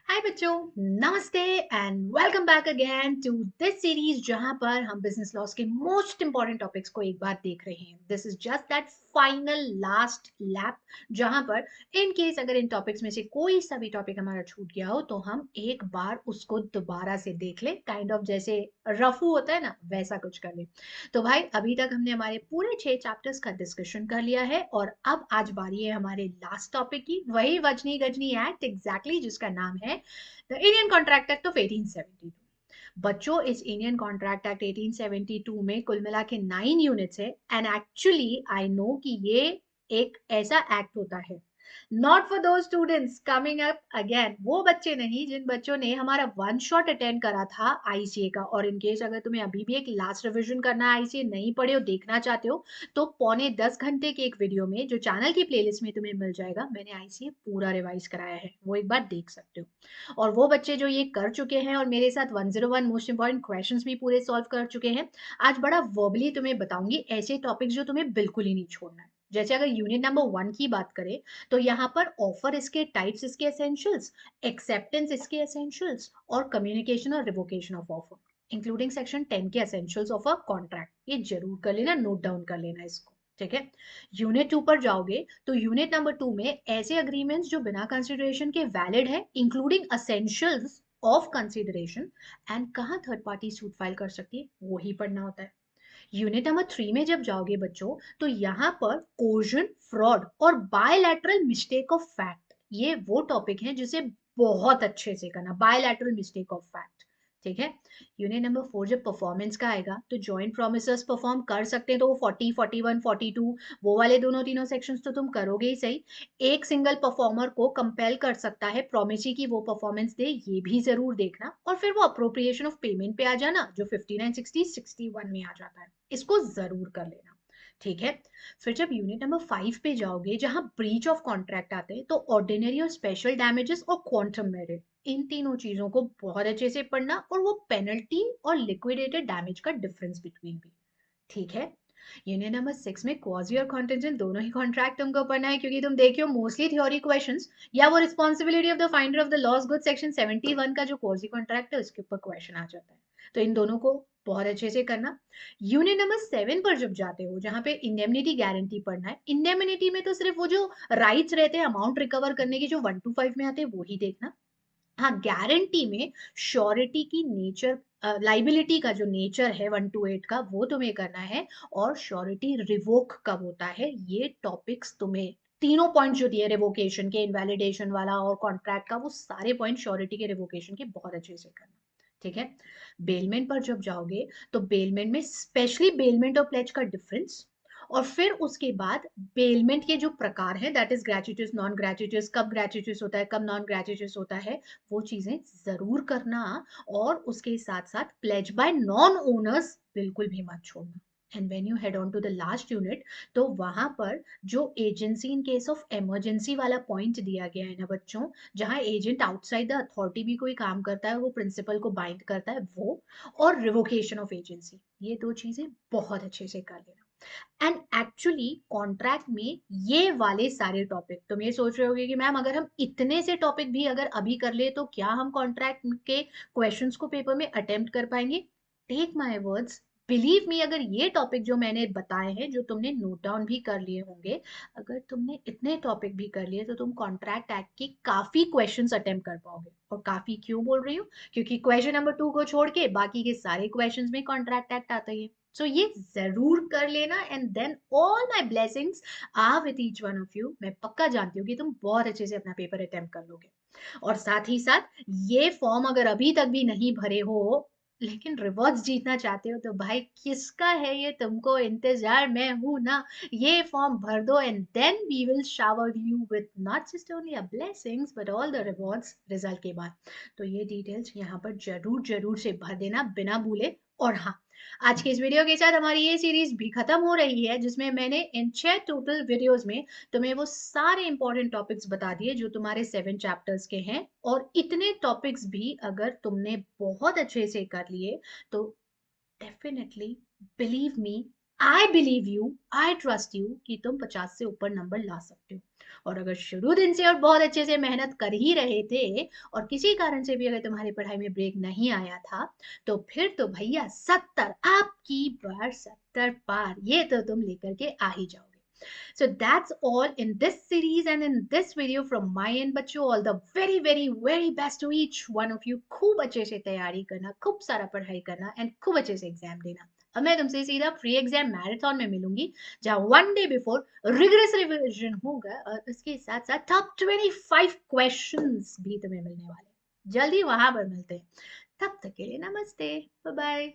हाय बच्चों, नमस्ते and welcome back again to this series जहां पर हम बिजनेस लॉस के मोस्ट इंपॉर्टेंट टॉपिक्स को एक बार देख रहे हैं। This is just that final last lap जहां पर इन केस अगर इन टॉपिक्स में से कोई सा भी टॉपिक हमारा छूट गया हो तो हम एक बार उसको दोबारा से देख ले, काइंड ऑफ जैसे रफू होता है ना, वैसा कुछ कर ले। तो भाई अभी तक हमने हमारे पूरे 6 चैप्टर्स का डिस्कशन कर लिया है और अब आज बारी है हमारे लास्ट टॉपिक की, वही वजनी गजनी एक्ट एग्जैक्टली जिसका नाम है the Indian contract act of 1872। बच्चों, इस इंडियन कॉन्ट्रैक्ट एक्ट 1872 में कुल मिला के 9 यूनिट्स है एंड एक्चुअली आई नो कि ये एक ऐसा एक्ट होता है not for those students coming up again, वो बच्चे नहीं जिन बच्चों ने हमारा वन शॉट अटेंड करा था आईसीए का। और इन केस अगर तुम्हें अभी भी एक लास्ट रिवीजन करना है, आईसीए नहीं पढ़े हो, देखना चाहते हो, तो 9.25 घंटे के एक वीडियो में जो चैनल की प्लेलिस्ट में तुम्हें मिल जाएगा, मैंने आईसीए पूरा रिवाइज कराया है, वो एक बार देख सकते हो। और वो बच्चे जो ये कर चुके हैं और मेरे साथ 101 मोस्ट इंपॉर्टेंट क्वेश्चंस भी पूरे सॉल्व कर चुके हैं, आज बड़ा वर्बली तुम्हें बताऊंगी ऐसे टॉपिक्स जो तुम्हें बिल्कुल ही नहीं छोड़ना है। जैसे अगर यूनिट नंबर 1 की बात करें तो यहाँ पर ऑफर इसके टाइप्स, इसके एसेंशियल्स, एक्सेप्टेंस इसके एसेंशियल्स, और कम्युनिकेशन और revocation of offer, including section 10 के एसेंशियल्स ऑफ अ कॉन्ट्रैक्ट, ये जरूर कर लेना, नोट डाउन कर लेना इसको। ठीक है। यूनिट 2 पर जाओगे तो यूनिट नंबर 2 में ऐसे अग्रीमेंट्स जो बिना कंसिडरेशन के वैलिड है, including essentials of consideration, and कहाँ थर्ड पार्टी सूट फाइल कर सकती है, वो ही पढ़ना होता है। यूनिट नंबर 3 में जब जाओगे बच्चों, तो यहाँ पर कोजन, फ्रॉड और बायलैटरल मिस्टेक ऑफ फैक्ट, ये वो टॉपिक है जिसे बहुत अच्छे से करना, बायलैटरल मिस्टेक ऑफ फैक्ट। ठीक है। यूनिट नंबर 4 जब परफॉर्मेंस का आएगा तो जॉइंट प्रोमिसेस परफॉर्म कर सकते हैं, तो वो 40, 41, 42, वो वाले दोनों तीनों सेक्शंस तो तुम करोगे ही सही। एक सिंगल परफॉर्मर को कंपेल कर सकता है प्रोमिसी की वो परफॉर्मेंस दे, ये भी जरूर देखना। और फिर वो अप्रोप्रिएशन ऑफ पेमेंट पे आ जाना जो 59, 60, 61 में आ जाता है, इसको जरूर कर लेना। ठीक है। फिर जब यूनिट नंबर 5 पे जाओगे जहां ब्रीच ऑफ कॉन्ट्रैक्ट आते हैं, तो ऑर्डिनरी और स्पेशल डैमेजेस और क्वांटम मेरिट, इन तीनों चीजों को बहुत अच्छे से पढ़ना, और वो पेनल्टी और लिक्विडेटेड डैमेज का डिफरेंस बिटवीन भी। ठीक है। यूनिट नंबर 6 में क्वाजी और कॉन्टेंजेंट दोनों ही कॉन्ट्रैक्ट तुमको पढ़ना है, क्योंकि तुम देखियो मोस्टली थ्योरी क्वेश्चंस या वो responsibility of the finder of the loss good section 71 का जो क्वाजी कॉन्ट्रैक्ट है उसके ऊपर क्वेश्चन आ जाता है, तो इन दोनों को बहुत अच्छे से करना। यूनिट नंबर 7 पर जब जाते हो जहां पे इंडेमनिटी गारंटी पढ़ना है, इंडेमनिटी में तो सिर्फ वो जो राइट्स रहते हैं अमाउंट रिकवर करने की जो 1 to 5 में आते हैं वो ही देखना। हाँ, गारंटी में श्योरिटी की नेचर, लाइबिलिटी का जो नेचर है 1 to 8 का, वो तुम्हें करना है। और श्योरिटी रिवोक कब होता है, ये टॉपिक्स तुम्हें तीनों पॉइंट जो दिए, रिवोकेशन के, इनवैलिडेशन वाला और कॉन्ट्रैक्ट का, वो सारे पॉइंट श्योरिटी के, रिवोकेशन के बहुत अच्छे से करना। ठीक है। बेलमेंट पर जब जाओगे तो बेलमेंट में स्पेशली बेलमेंट और प्लेज का डिफरेंस, और फिर उसके बाद बेलमेंट के जो प्रकार है, दैट इज ग्रेचुइटस, नॉन ग्रेचुइटस, कब ग्रेचुइटस होता है, कब नॉन ग्रेचुइटस होता है, वो चीजें जरूर करना। और उसके साथ साथ प्लेज बाय नॉन ओनर्स बिल्कुल भी मत छोड़ना। And when you head on to the last unit, तो वहां पर जो agency in case of emergency वाला पॉइंट दिया गया है ना बच्चों, जहां एजेंट आउटसाइड द अथॉरिटी भी कोई काम करता है, वो प्रिंसिपल को बाइंड करता है, वो, और रिवोकेशन ऑफ एजेंसी, ये दो चीजें बहुत अच्छे से कर लेना। एंड एक्चुअली कॉन्ट्रैक्ट में ये वाले सारे टॉपिक, तुम ये सोच रहे होगे कि मैम अगर हम इतने से टॉपिक भी अगर अभी कर ले तो क्या हम कॉन्ट्रैक्ट के क्वेश्चंस को पेपर में अटेम्प्ट कर पाएंगे? Take my words, believe me, अगर ये टॉपिक जो मैंने बताए हैं, जो तुमने नोट डाउन भी कर लिए होंगे, अगर तुमने इतने टॉपिक भी कर लिए तो तुम कॉन्ट्रैक्ट एक्ट के काफी क्वेश्चंस अटेम्प्ट कर पाओगे। और काफी क्यों बोल रही हूँ, क्योंकि क्वेश्चन नंबर 2 को छोड़ के बाकी के सारे क्वेश्चंस में कॉन्ट्रैक्ट एक्ट आता ही है। सो ये जरूर कर लेना, and then all my blessings are with each one of you. मैं पक्का जानती हूँ कि तुम बहुत अच्छे से अपना पेपर अटेम्प्ट कर लोगे। और साथ ही साथ ये फॉर्म अगर अभी तक भी नहीं भरे हो लेकिन रिवॉर्ड्स जीतना चाहते हो, तो भाई किसका है ये तुमको इंतजार, मैं हूं ना। ये फॉर्म भर दो and then we will shower you with not just only a blessings but all the rewards result के बाद। तो ये डिटेल्स यहाँ पर जरूर जरूर से भर देना बिना भूले। और हाँ, आज के इस वीडियो के साथ हमारी ये सीरीज भी खत्म हो रही है, जिसमें मैंने इन 6 टोटल वीडियोस में तुम्हें वो सारे इंपॉर्टेंट टॉपिक्स बता दिए जो तुम्हारे 7 चैप्टर्स के हैं। और इतने टॉपिक्स भी अगर तुमने बहुत अच्छे से कर लिए तो definitely, believe me, I believe you, I trust you कि तुम 50 से ऊपर नंबर ला सकते हो। और अगर शुरू दिन से और बहुत अच्छे से मेहनत कर ही रहे थे और किसी कारण से भी अगर तुम्हारी पढ़ाई में ब्रेक नहीं आया था, तो फिर तो भैया 70 आपकी बार 70 पार ये तो तुम लेकर के आ ही जाओगे। So that's all in this series and in this video from my end बच्चों। all the very very very best to each one of you। खूब अच्छे से तैयारी करना, खूब सारा पढ़ाई करना एंड खूब अच्छे से एग्जाम देना। अब मैं तुमसे सीधा प्री एग्जाम मैराथन में मिलूंगी, जहाँ one day before rigorous revision होगा और उसके साथ साथ टॉप 25 क्वेश्चंस भी तुम्हें मिलने वाले। जल्दी वहां पर मिलते हैं, तब तक के लिए नमस्ते, बाय बाय।